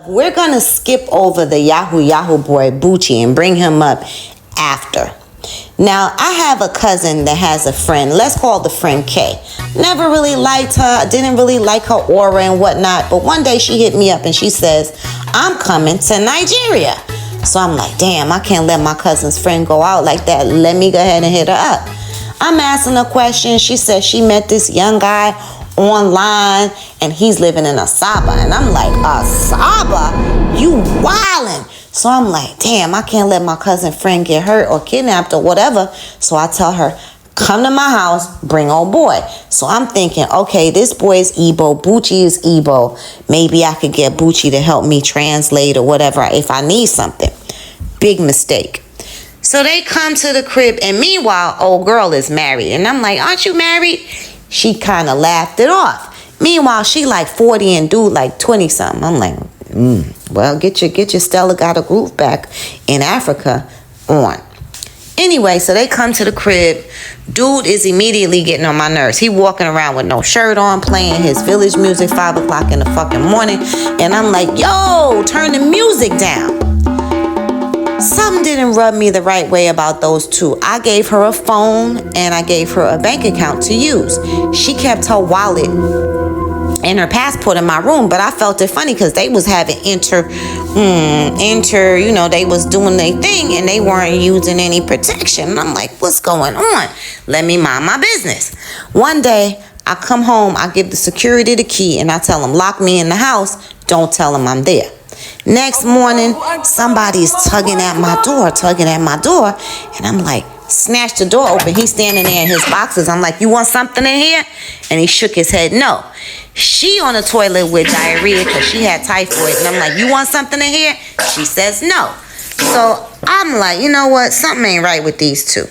We're going to skip over the Yahoo boy Bucci and bring him up after. Now, I have a cousin that has a friend. Let's call the friend Kay. Never really liked her. Didn't really like her aura and whatnot. But one day she hit me up and she says, I'm coming to Nigeria. So I'm like, damn, I can't let my cousin's friend go out like that. Let me go ahead and hit her up. I'm asking her questions. She says she met this young guy online and he's living in Asaba. And I'm like, Asaba? You wildin'. So I'm like, damn, I can't let my cousin friend get hurt or kidnapped or whatever. So I tell her, come to my house, bring old boy. So I'm thinking, okay, this boy is Igbo, Bucci is Igbo. Maybe I could get Bucci to help me translate or whatever if I need something. Big mistake. So they come to the crib and meanwhile, old girl is married. And I'm like, aren't you married? She kind of laughed it off. Meanwhile, she like 40 and dude like 20 something. I'm like, well, get your Stella Got a Groove back in Africa on. Anyway, so they come to the crib. Dude is immediately getting on my nerves. He walking around with no shirt on, playing his village music 5 o'clock in the fucking morning. And I'm like, yo, turn the music down. Something didn't rub me the right way about those two. I gave her a phone and I gave her a bank account to use. She kept her wallet and her passport in my room, but I felt it funny because they was having they was doing their thing and they weren't using any protection. And I'm like, what's going on? Let me mind my business. One day, I come home, I give the security the key and I tell them, lock me in the house. Don't tell them I'm there. Next morning, somebody's tugging at my door. And I'm like, snatch the door open. He's standing there in his boxes. I'm like, you want something in here? And he shook his head, no. She on the toilet with diarrhea because she had typhoid. And I'm like, you want something in here? She says no. So I'm like, you know what? Something ain't right with these two.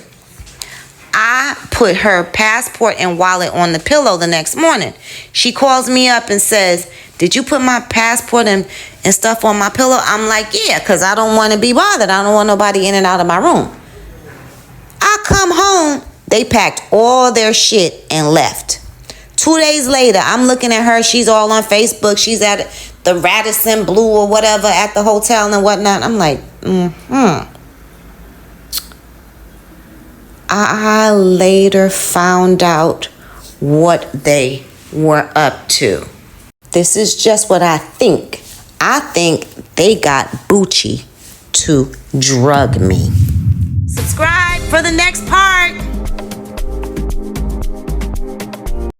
I put her passport and wallet on the pillow the next morning. She calls me up and says, did you put my passport and stuff on my pillow? I'm like, yeah, because I don't want to be bothered. I don't want nobody in and out of my room. I come home. They packed all their shit and left. 2 days later, I'm looking at her. She's all on Facebook. She's at the Radisson Blue or whatever at the hotel and whatnot. I'm like, I later found out what they were up to. This is just what I think. I think they got Bucci to drug me. Subscribe for the next part.